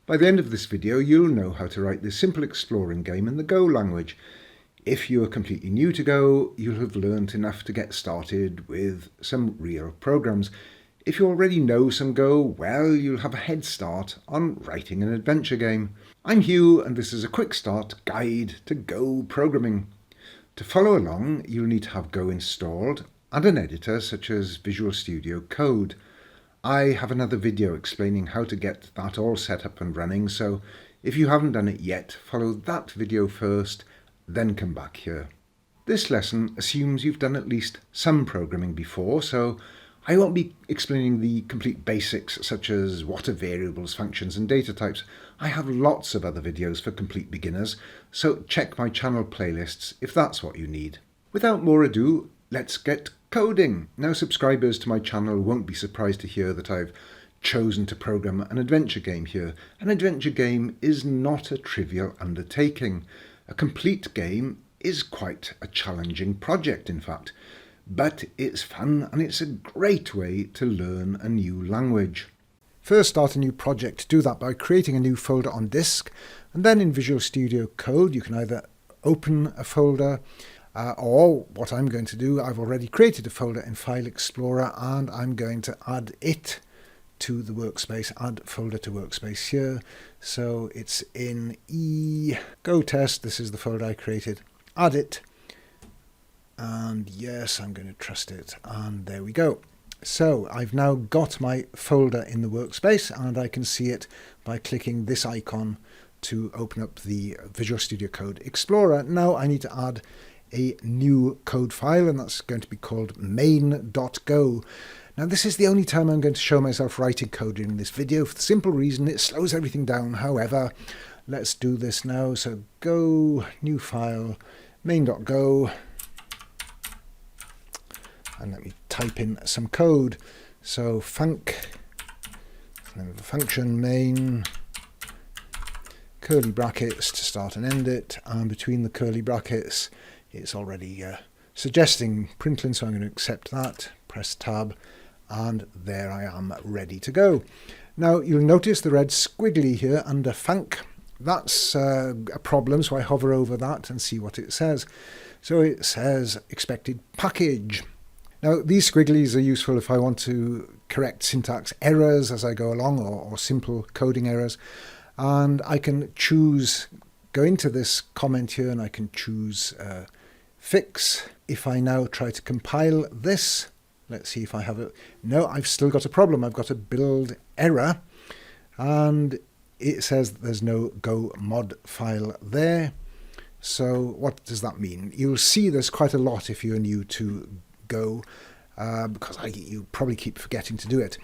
By the end of this video, you'll know how to write this simple exploring game in the Go language. If you are completely new to Go, you'll have learnt enough to get started with some real programs. If you already know some Go, well, you'll have a head start on writing an adventure game. I'm Hugh, and this is a quick start guide to Go programming. To follow along, you'll need to have Go installed and an editor such as Visual Studio Code. I have another video explaining how to get that all set up and running, so if you haven't done it yet, follow that video first, then come back here. This lesson assumes you've done at least some programming before, so I won't be explaining the complete basics such as what are variables, functions and data types. I have lots of other videos for complete beginners, so check my channel playlists if that's what you need. Without more ado, let's get coding. Now, subscribers to my channel won't be surprised to hear that I've chosen to program an adventure game here. An adventure game is not a trivial undertaking. A complete game is quite a challenging project, in fact. But it's fun and it's a great way to learn a new language. First, start a new project. Do that by creating a new folder on disk, and then in Visual Studio Code you can either open a folder or what I'm going to do, I've already created a folder in File Explorer and I'm going to add it to the workspace, add folder to workspace here. So it's in Go Test, this is the folder I created, add it, and yes, I'm going to trust it, and there we go. So I've now got my folder in the workspace and I can see it by clicking this icon to open up the Visual Studio Code Explorer. Now I need to add a new code file, and that's going to be called main.go. Now this is the only time I'm going to show myself writing code in this video for the simple reason it slows everything down. However, let's do this now. So go, new file, main.go, and let me type in some code. So func, name of the function, main, curly brackets to start and end it, and between the curly brackets it's already suggesting println, so I'm going to accept that, press tab, and there I am ready to go. Now you'll notice the red squiggly here under func. That's a problem, so I hover over that and see what it says. So it says expected package. Now these squigglies are useful if I want to correct syntax errors as I go along, or simple coding errors, and I can choose, go into this comment here and I can choose fix. If I now try to compile this, let's see if I have it. No, I've still got a problem. I've got a build error and it says there's no Go mod file there. So what does that mean? You'll see there's quite a lot if you're new to Go, because you probably keep forgetting to do it.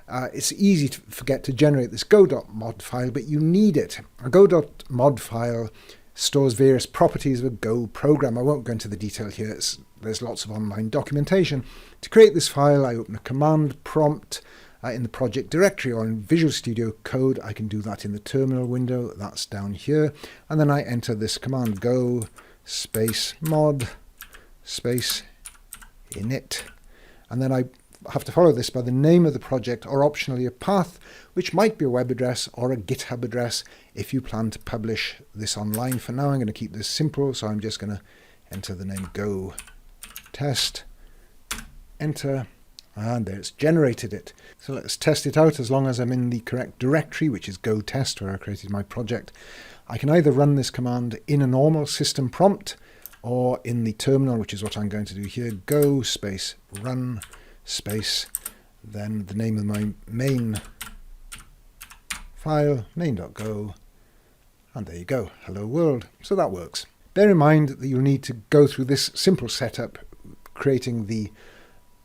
It's easy to forget to generate this go.mod file, but you need it. A go.mod file stores various properties of a Go program. I won't go into the detail here. There's lots of online documentation. To create this file, I open a command prompt in the project directory, or in Visual Studio Code. I can do that in the terminal window. That's down here. And then I enter this command, go space mod space init. And then I have to follow this by the name of the project, or optionally a path, which might be a web address or a GitHub address if you plan to publish this online. For now I'm going to keep this simple, so I'm just going to enter the name Go Test, enter, and there it's generated it. So let's test it out. As long as I'm in the correct directory, which is Go Test, where I created my project, I can either run this command in a normal system prompt or in the terminal, which is what I'm going to do here. Go space run space, then the name of my main file, main.go, and there you go, hello world. So that works. Bear in mind that you'll need to go through this simple setup, creating the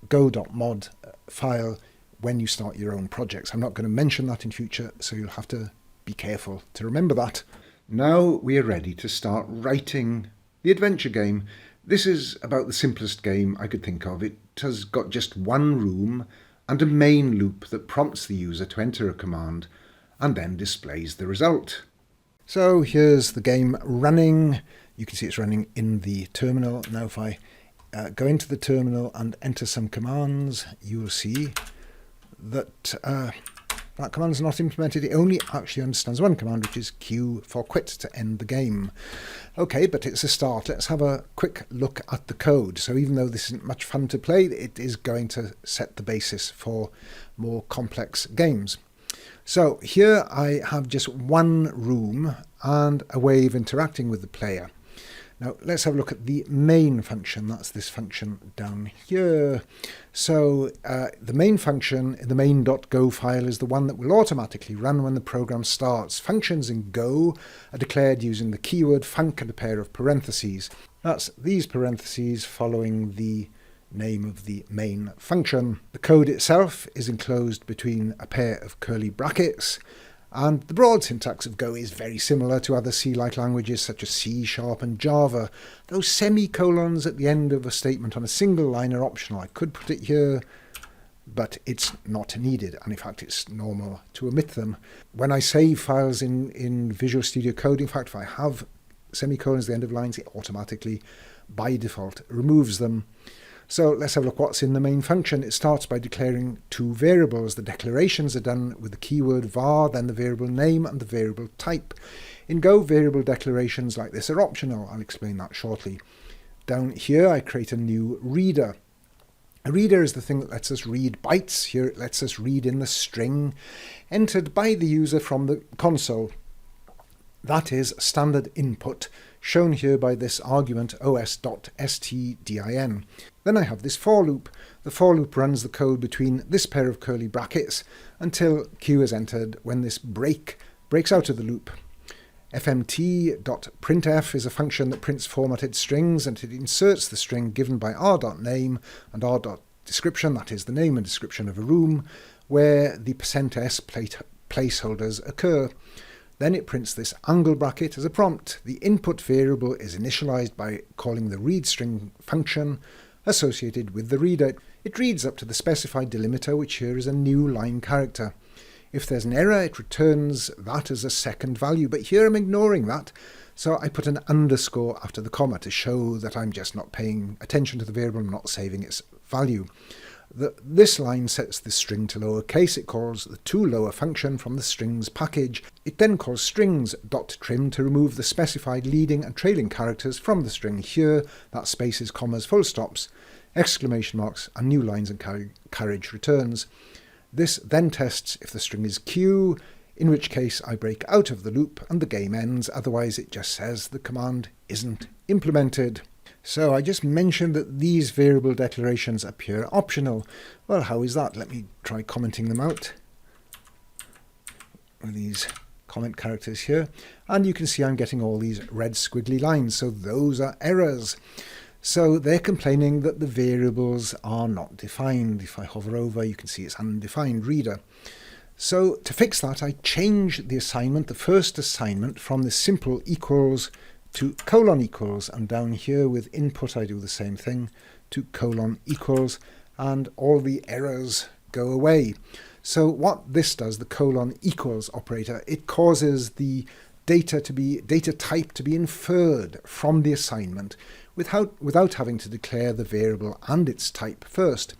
go.mod file when you start your own projects. I'm not going to mention that in future, so you'll have to be careful to remember that. Now we are ready to start writing the adventure game. This is about the simplest game I could think of. It has got just one room and a main loop that prompts the user to enter a command and then displays the result. So here's the game running. You can see it's running in the terminal. Now if I go into the terminal and enter some commands, you will see that that command is not implemented. It only actually understands one command, which is Q for quit to end the game. Okay, but it's a start. Let's have a quick look at the code. So even though this isn't much fun to play, it is going to set the basis for more complex games. So here I have just one room and a way of interacting with the player. Now let's have a look at the main function. That's this function down here. So the main function in the main.go file is the one that will automatically run when the program starts. Functions in Go are declared using the keyword func and a pair of parentheses. That's these parentheses following the name of the main function. The code itself is enclosed between a pair of curly brackets, and the broad syntax of Go is very similar to other C-like languages such as C# and Java. Those semicolons at the end of a statement on a single line are optional. I could put it here, but it's not needed, and in fact it's normal to omit them. When I save files in Visual Studio Code, in fact, if I have semicolons at the end of lines, it automatically, by default, removes them. So let's have a look what's in the main function. It starts by declaring two variables. The declarations are done with the keyword var, then the variable name and the variable type. In Go, variable declarations like this are optional. I'll explain that shortly. Down here, I create a new reader. A reader is the thing that lets us read bytes. Here it lets us read in the string entered by the user from the console. That is standard input, shown here by this argument os.stdin. Then I have this for loop. The for loop runs the code between this pair of curly brackets until Q is entered, when this breaks out of the loop. fmt.printf is a function that prints formatted strings, and it inserts the string given by r.name and r.description, that is the name and description of a room, where the %s placeholders occur. Then it prints this angle bracket as a prompt. The input variable is initialized by calling the readString function associated with the reader. It reads up to the specified delimiter, which here is a new line character. If there's an error, it returns that as a second value, but here I'm ignoring that, so I put an underscore after the comma to show that I'm just not paying attention to the variable and not saving its value. This line sets the string to lowercase. It calls the toLower function from the strings package. It then calls strings.trim to remove the specified leading and trailing characters from the string. Here, that spaces, commas, full stops, exclamation marks, and new lines and carriage returns. This then tests if the string is Q, in which case I break out of the loop and the game ends. Otherwise, it just says the command isn't implemented. So I just mentioned that these variable declarations appear optional. Well, how is that? Let me try commenting them out with these comment characters here. And you can see I'm getting all these red squiggly lines. So those are errors. So they're complaining that the variables are not defined. If I hover over, you can see it's undefined reader. So to fix that, I change the assignment, the first assignment, from the simple equals to colon equals, and down here with input I do the same thing, to colon equals, and all the errors go away. So what this does, the colon equals operator, it causes the data type to be inferred from the assignment without having to declare the variable and its type first.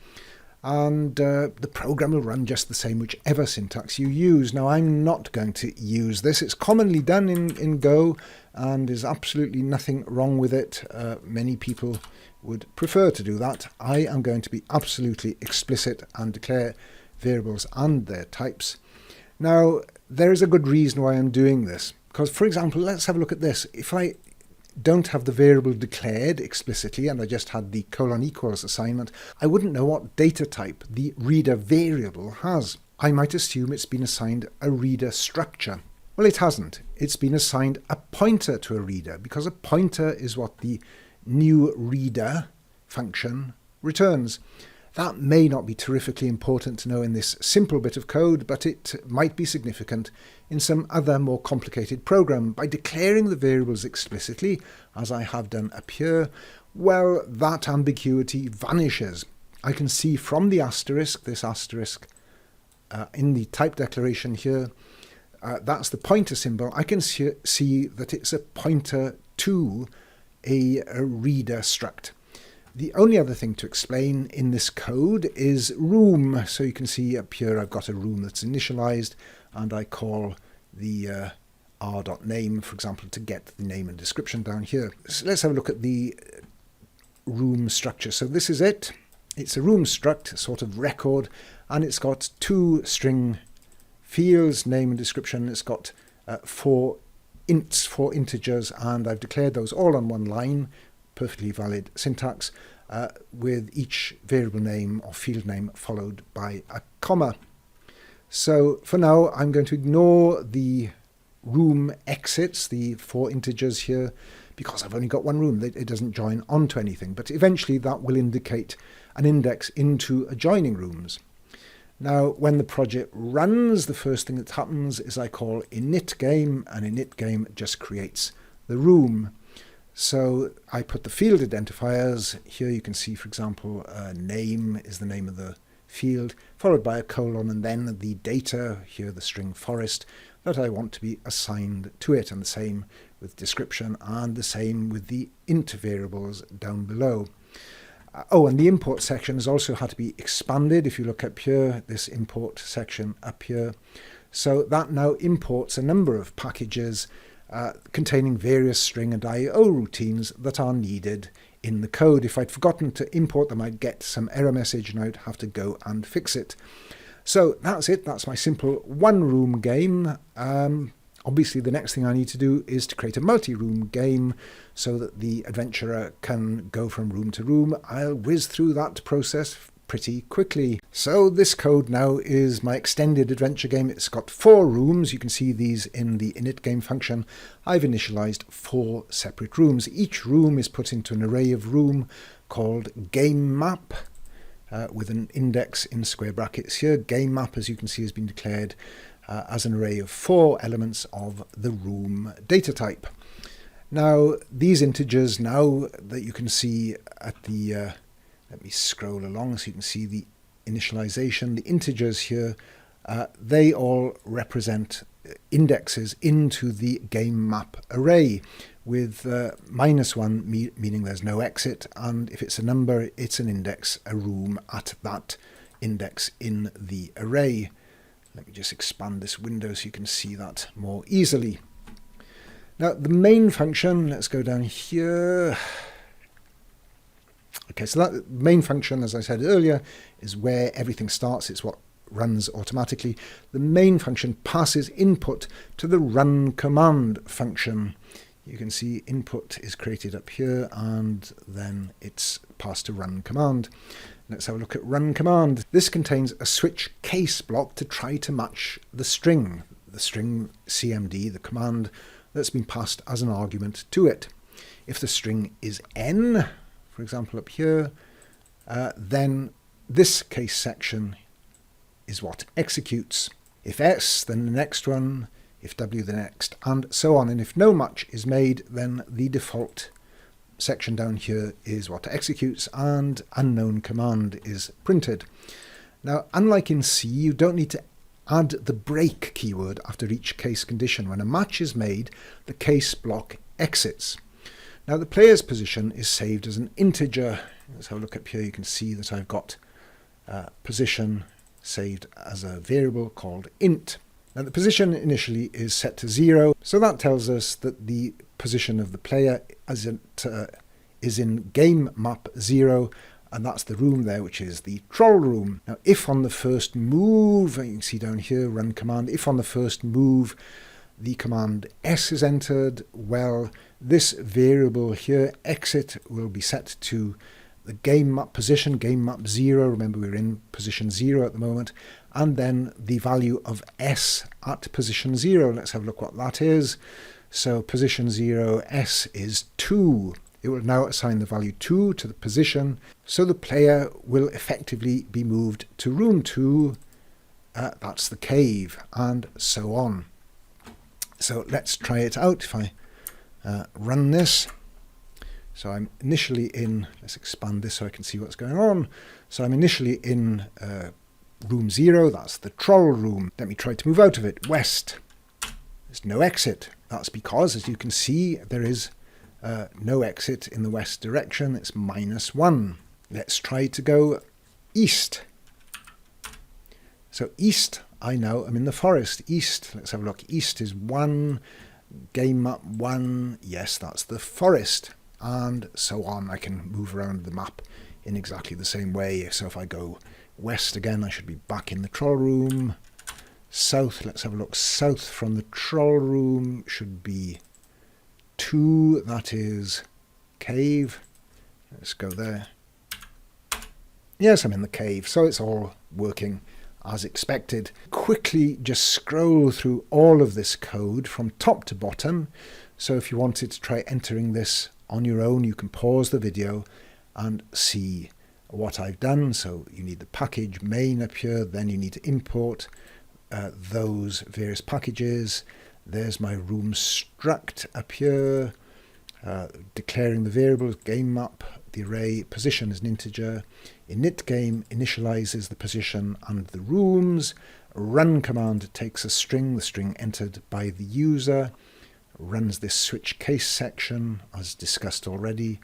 And the program will run just the same whichever syntax you use. Now I'm not going to use this. It's commonly done in Go and there's absolutely nothing wrong with it. Many people would prefer to do that. I am going to be absolutely explicit and declare variables and their types. Now there is a good reason why I'm doing this, because for example, let's have a look at this. If I don't have the variable declared explicitly and I just had the colon equals assignment, I wouldn't know what data type the reader variable has. I might assume it's been assigned a reader structure. Well, it hasn't. It's been assigned a pointer to a reader, because a pointer is what the new reader function returns. That may not be terrifically important to know in this simple bit of code, but it might be significant in some other more complicated program. By declaring the variables explicitly, as I have done up here, well, that ambiguity vanishes. I can see from the asterisk, this asterisk in the type declaration here, that's the pointer symbol. I can see that it's a pointer to a reader struct. The only other thing to explain in this code is room. So you can see up here I've got a room that's initialized, and I call the r.name, for example, to get the name and description down here. So let's have a look at the room structure. So this is it. It's a room struct, a sort of record, and it's got two string fields, name and description. It's got four ints, four integers, and I've declared those all on one line, perfectly valid syntax, with each variable name or field name followed by a comma. So for now, I'm going to ignore the room exits, the four integers here, because I've only got one room. It doesn't join onto anything, but eventually that will indicate an index into adjoining rooms. Now, when the project runs, the first thing that happens is I call initGame, and initGame just creates the room. So I put the field identifiers. Here you can see, for example, name is the name of the field, followed by a colon, and then the data, here the string forest, that I want to be assigned to it, and the same with description, and the same with the int variables down below. Oh, and the import section has also had to be expanded. If you look up here, this import section up here, so that now imports a number of packages containing various string and I/O routines that are needed in the code. If I'd forgotten to import them, I'd get some error message and I'd have to go and fix it. So that's it. That's my simple one-room game. Obviously, the next thing I need to do is to create a multi-room game so that the adventurer can go from room to room. I'll whiz through that process pretty quickly. So this code now is my extended adventure game. It's got 4 rooms. You can see these in the initGame function. I've initialized 4 separate rooms. Each room is put into an array of room called GameMap, with an index in square brackets here. GameMap, as you can see, has been declared as an array of 4 elements of the room data type. Now, these integers, now that you can see at the, let me scroll along so you can see the initialization, the integers here, they all represent indexes into the GameMap array, with -1 meaning there's no exit, and if it's a number, it's an index, a room at that index in the array. Let me just expand this window so you can see that more easily. Now, the main function, let's go down here. Okay, so that main function, as I said earlier, is where everything starts. It's what runs automatically. The main function passes input to the run command function. You can see input is created up here, and then it's passed to run command. Let's have a look at run command. This contains a switch case block to try to match the string cmd, the command that's been passed as an argument to it. If the string is n, for example up here, then this case section is what executes. If s, then the next one. If w, the next, and so on. And if no match is made, then the default section down here is what executes, and unknown command is printed. Now, unlike in C, you don't need to add the break keyword after each case condition. When a match is made, the case block exits. Now, the player's position is saved as an integer. Let's have a look up here. You can see that I've got position saved as a variable called int. Now, the position initially is set to 0, so that tells us that the position of the player is in game map 0, and that's the room there, which is the troll room. Now, if on the first move, you can see down here, run command, if on the first move the command s is entered, well, this variable here, exit, will be set to the game map position, game map 0. Remember, we're in position 0 at the moment. And then the value of s at position 0. Let's have a look what that is. So position 0, s is 2. It will now assign the value 2 to the position. So the player will effectively be moved to room 2. That's the cave, and so on. So let's try it out. If I run this. So I'm initially in, let's expand this so I can see what's going on. So I'm initially in room 0, that's the troll room. Let me try to move out of it. West. There's no exit. That's because, as you can see, there is no exit in the west direction, it's -1. Let's try to go east. So east, I know I'm in the forest. East, let's have a look. East is 1, game map 1, yes, that's the forest, and so on. I can move around the map in exactly the same way. So if I go west again, I should be back in the troll room. South, let's have a look. South from the troll room should be 2, that is cave. Let's go there. Yes, I'm in the cave, so it's all working as expected. Quickly just scroll through all of this code from top to bottom. So if you wanted to try entering this on your own, you can pause the video and see what I've done. So you need the package main up here, then you need to import those various packages. There's my room struct up here, declaring the variables, game map, the array, position as an integer. Init game initializes the position and the rooms. Run command takes a string, the string entered by the user, runs this switch case section as discussed already,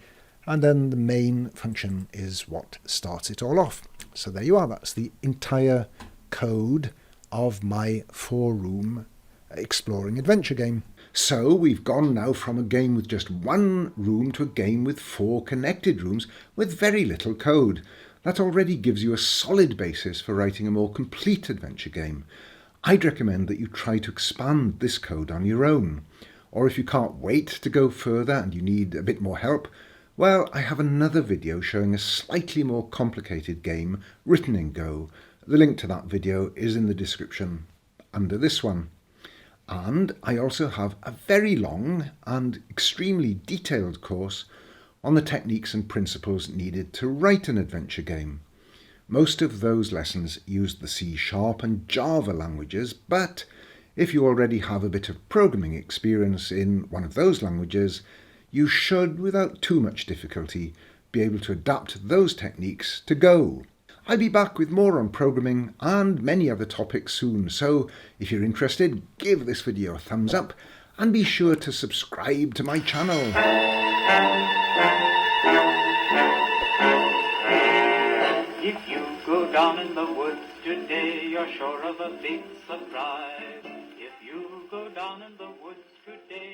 and then the main function is what starts it all off. So there you are, that's the entire code of my 4-room exploring adventure game. So we've gone now from a game with just 1 room to a game with 4 connected rooms with very little code. That already gives you a solid basis for writing a more complete adventure game. I'd recommend that you try to expand this code on your own. Or if you can't wait to go further and you need a bit more help, well, I have another video showing a slightly more complicated game written in Go. The link to that video is in the description under this one. And I also have a very long and extremely detailed course on the techniques and principles needed to write an adventure game. Most of those lessons use the C# and Java languages, but if you already have a bit of programming experience in one of those languages, you should, without too much difficulty, be able to adapt those techniques to Go. I'll be back with more on programming and many other topics soon, so if you're interested, give this video a thumbs up and be sure to subscribe to my channel. If you go down in the woods today, you're sure of a big surprise. If you go down in the woods today,